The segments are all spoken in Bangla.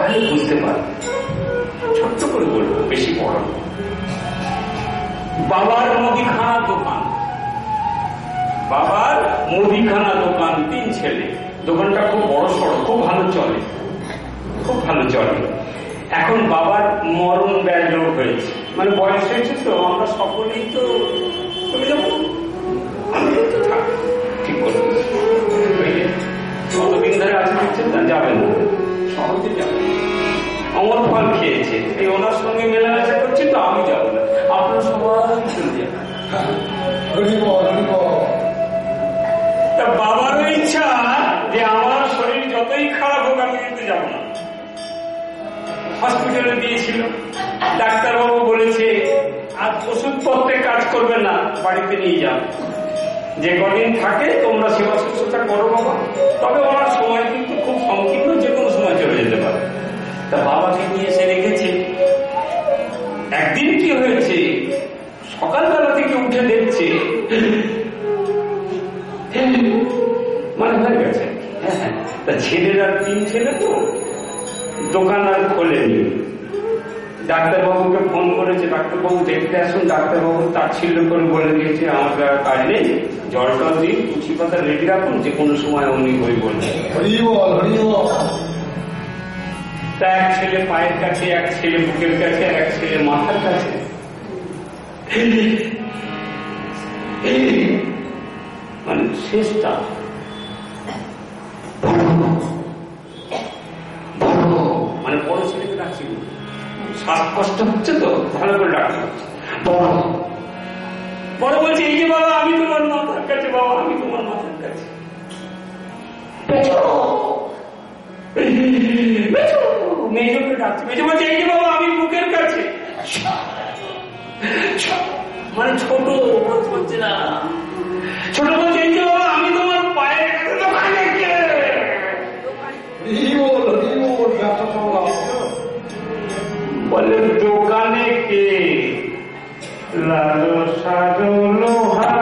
তাহলে বুঝতে পারবে। ছোট্ট করে বলবো, বেশি বড়। বাবার মুদিখানা দোকান, বাবার মুদিখানা দোকান, 3 ছেলে। দোকানটা খুব বড় সড়ো, খুব ভালো চলে, খুব ভালো চলে। এখন বাবার মরণ ব্যাধ হয়েছে, মানে বয়স হয়েছে, তো আমরা সকলেই তো চলে যাবো, আমি তো থাক ঠিক করে কতদিন ধরে আছে দেখছেন না, যাবেন না, সহজে যাবেন। অমর ফল খেয়েছে, এই ওনার সঙ্গে মেলামেশা করছি, তো আমি যাবো না, আপনারা সবাই চলে যাবেন। তা বাবারও ইচ্ছা যে আমার শরীর যতই খারাপ হোক আমি কিন্তু যাবো না। হসপিটালে দিয়েছিল, ডাক্তারবাবু বলেছে আর ওষুধপত্রে কাজ করবে না, বাড়িতে নিয়ে যাও, যে কদিন থাকে তোমরা সেবা শুশ্রূষা করো বাবা। তবে ওনার সময় কিন্তু খুব সংকীর্ণ, যে কোনো সময় চলে যেতে পারে। তা বাবাকে নিয়ে এসে রেখেছে। একদিন কি হয়েছে, সকালবেলা থেকে উঠে দেখছে মানে হয়ে গেছে। তা ছেলেরা 3 ছেলে, তো দোকান আর খোলেনি। ডাক্তারবাবুকে ফোন করেছে, ডাক্তারবাবু দেখতে আসুন। ডাক্তারবাবু তাচ্ছিল্য করে বলে দিয়েছে আমার কাজ নেই, জলটা দিন, তুলসী পাতা রেডি রাখুন, যে কোনো সময় উনি বই বলছেন। তা এক ছেলে পায়ের কাছে, এক ছেলে বুকের কাছে, আর এক ছেলে মাথার কাছে। মানে শেষটা মানে বড় ছেলেকে ডাকছি, শ্বাসকষ্ট হচ্ছে তো, ভালো করে ডাকতে হচ্ছে। বড় বলছে এই যে বাবা আমি তোমার মাথার কাছে, বাবা আমি তোমার মাথার কাছে। মেজোকে ডাকছে, মেজো বলছে এই যে বাবা আমি বুকের কাছে। মানে ছোট বলছে না, ছোট বলছে এই যে বাবা আমি তোমার পায়ের কাছে। দোকানে কে? বলে দোকানে কে? লালো সাজো লোহা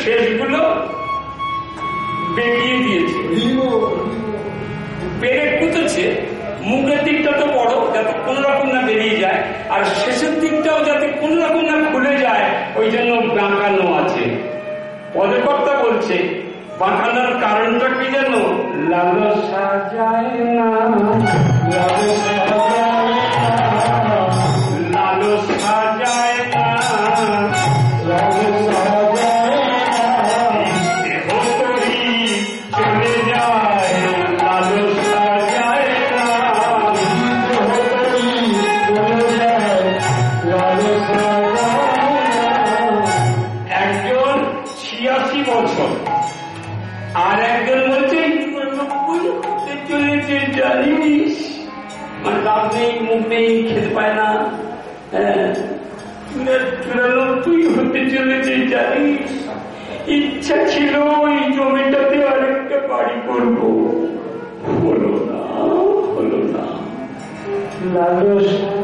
শেষগুলো বেরিয়ে দিয়েছে। পেরেক পুঁতেছে, মুখের দিকটা তো বড়, যাতে কোন রকম না বেরিয়ে যায়, আর শেষের দিকটাও যাতে কোন রকম না খুলে যায়, ওই জন্য বাঁকানো আছে। পদকর্তা বলছে বাঁকানোর কারণটা কি জানো? লালসা যায় না, লালসা যায় না, আর একজন বলছে 90 চলেছে জানিস, মানে দাঁত নেই, মুখ নেই, খেতে পায় না, 94 হতে চলেছে জানিস। ইচ্ছা ছিল ওই জমিটাতে আরেকটা বাড়ি করবো, হলো না, হলো না। লালসা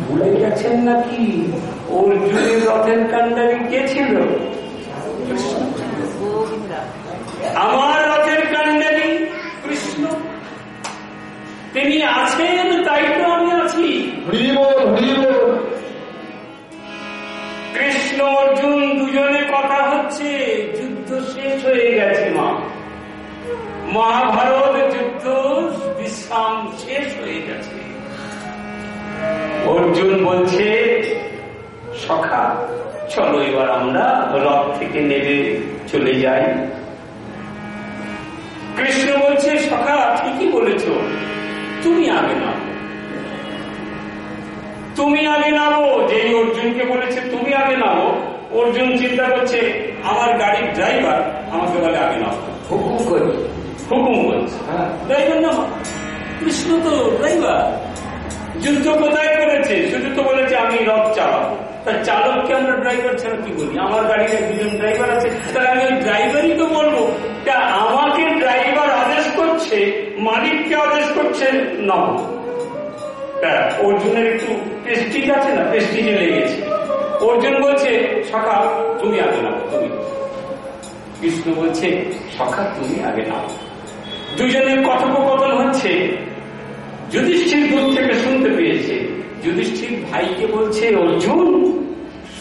ভুলে গেছেন নাকি অর্জুনের রথের কান্ডারি কে ছিল? আমার রথের কান্ডারি কৃষ্ণ। তিনি আছেন, তাই তো আমি আছি। কৃষ্ণ অর্জুন দুজনে কথা হচ্ছে, যুদ্ধ শেষ হয়ে গেছে। মহাভারত যুদ্ধ বিশ্রাম শেষ হয়ে গেছে। অর্জুন বলছে, সখা চলো এবার আমরা রথ থেকে নেমে চলে যাই। কৃষ্ণ বলছে, সখা ঠিকই বলেছ, তুমি আগে নামো, তুমি আগে নামো। যেই অর্জুনকে বলেছে তুমি আগে নামো, অর্জুন চিন্তা করছে আমার গাড়ির ড্রাইভার আমাকে বলে আগে নামো, হুকুম করছে, ড্রাইভার নামো। কৃষ্ণ তো ড্রাইভার, যুদ্ধ কোথায় করেছে? শুধু তো বলেছে আমি রথ চালাবো। তার চালককে আমরা ড্রাইভার ছাড়া কি বলি? আমার গাড়িতে দুজন ড্রাইভার আছে, তাহলে আমি ওই ড্রাইভারই তো বলবো। তা আমাকে ড্রাইভার আদেশ করছে, মালিককে আদেশ করছে না। অর্জুনের একটু প্রেস্টিজ আছে না, প্রেস্টিজে লেগেছে। অর্জুন বলছে, সখা তুমি আগে নাও, তুমি। কৃষ্ণ বলছে, সখা তুমি আগে নাও। দুজনের কথোপকথন হচ্ছে। যুধিষ্ঠির দূর থেকে শুনতে পেয়েছে। যুধিষ্ঠির ভাইকে বলছে, অর্জুন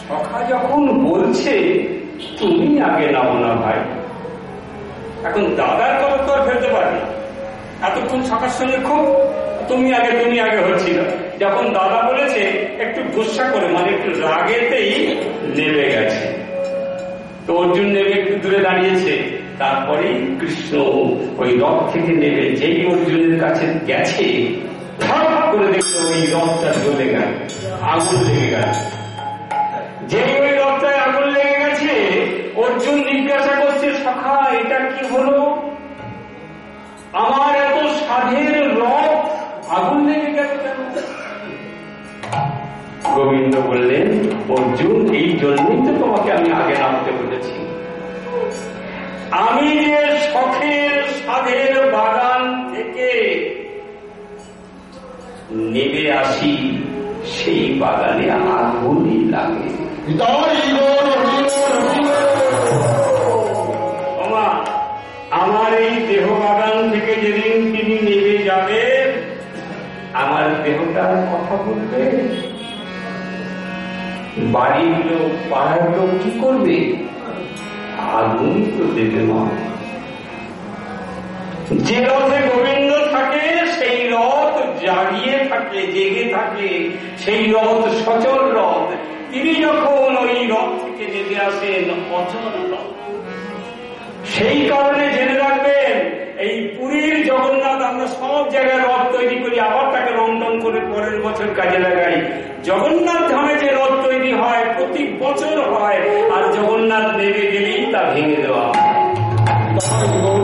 সখা যখন বলছে তুমি আগে নাও না ভাই। এখন দাদার কথা তো আর ফেলতে পারে না। এতক্ষণ সখার সঙ্গে খুব তুমি আগে হচ্ছিল। যখন দাদা বলেছে একটু গুসা করে, মানে একটু রাগেতেই নেমে গেছে। তো অর্জুন নেমে একটু দূরে দাঁড়িয়েছে। তারপরেই কৃষ্ণ ওই রথ থেকে নেমে যেই অর্জুনের কাছে গেছে, ধাপ করে দেখলো ওই রথটা জ্বলে গেল, আগুন লেগে গেল। যেই ওই রথটায় আগুন লেগে গেছে, অর্জুন জিজ্ঞাসা করছে, সখা এটা কি হলো? আমার এত সাধের রথ আগুন লেগে গেল কেন? গোবিন্দ বললেন, অর্জুন এই জন্যই তো তোমাকে আমি আগে নামতে বলেছি। আমি যে শখের সাধের বাগান থেকে নেমে আসি, সেই বাগানে আগুনই লাগে। আমার এই দেহ বাগান থেকে যেদিন তিনি নেমে যাবে, আমার দেহটার কথা বলবে, বাড়ির লোক পাড়ার লোক কি করবে? আগুন তো দেবে না। যে রথে গোবিন্দ থাকে সেই রথ জাগিয়ে থাকে, জেগে থাকে, সেই রথ সচল রথ। তিনি যখন ওই রথ থেকে নেমে আসেন, অচল রথ। সেই কারণে জেনে রাখবেন, এই পুরীর জগন্নাথ আমরা সব জায়গায় রথ তৈরি করি, আবার তাকে রংটন করে পরের বছর কাজে লাগাই। জগন্নাথ ধামে যে রথ তৈরি হয় প্রতি বছর হয়, আর জগন্নাথ নেমে গেলেই তা ভেঙে দেওয়া হয়। এবং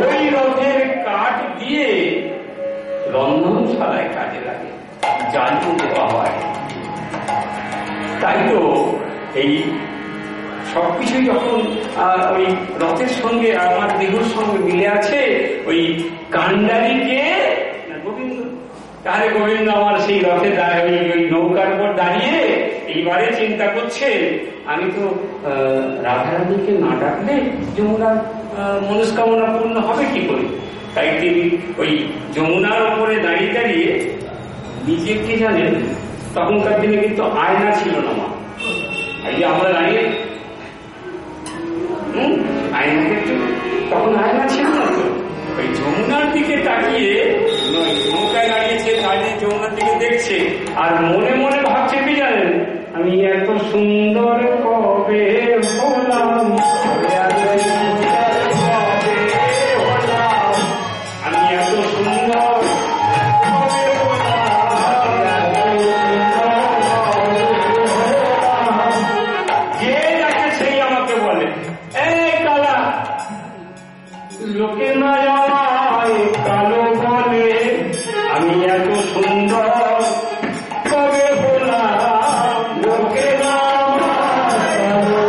ওই রথের কাঠ দিয়ে রন্ধনশালায় কাজে লাগে, জ্বালিয়ে দেওয়া হয়। তাই তো এই সবকিছু যখন ওই রথের সঙ্গে আমার দেহর সঙ্গে মিলে আছে, ওই কান্ডারিকে গোবিন্দ। তাহলে গোবিন্দ আমার সেই রথে ওই নৌকার উপর দাঁড়িয়ে এইবারে চিন্তা করছে, আমি তো রাধারানীকে না ডাকলে যমুনার মনস্কামনা পূর্ণ হবে কি করে। তাই তিনি ওই যমুনার উপরে দাঁড়িয়ে দাঁড়িয়ে নিজেকে জানেন, তখনকার দিনে কিন্তু আয়না ছিল না মা। এই যে আমরা দাঁড়িয়ে তখন আয়না ছিল না, তো ওই যমুনার দিকে তাকিয়ে নৌকায় দাঁড়িয়েছে, দাঁড়িয়ে যমুনার দিকে দেখছে, আর মনে মনে ভাবছে কি জানেন, আমি এত সুন্দর কবে হলাম, আমি এত সুন্দর যে যাকে সেই আমাকে বলে, লোকে না আমায় কালো বলে, আমি এত সুন্দর কবে হলাম, লোকে না আমায় কালো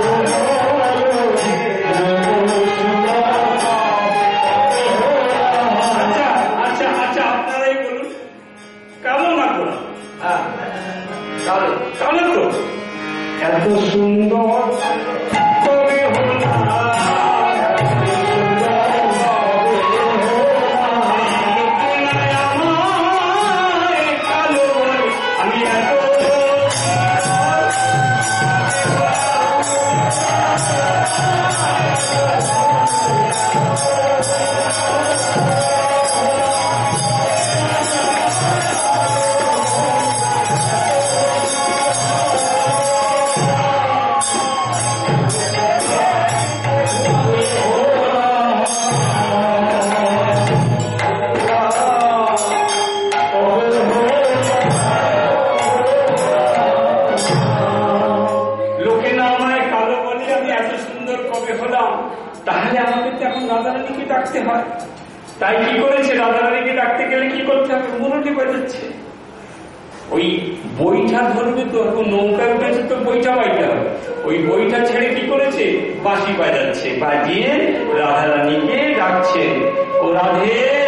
এত সুন্দর তবে আমি এত তাহলে আমাকে তো এখন রাধারানীকে ডাকতে হয়। তাই কি করেছে, রাধারানীকে ডাকতে গেলে কি করতে হবে, মুরলি বাজাচ্ছে। ওই বইটা ধরবে তো, এখন নৌকায় উঠেছে তো বইটা বাইতে হবে। ওই বইটা ছেড়ে কি করেছে, বাঁশি বাজাচ্ছে, বাজিয়ে রাধারানীকে ডাকছে, ও রাধে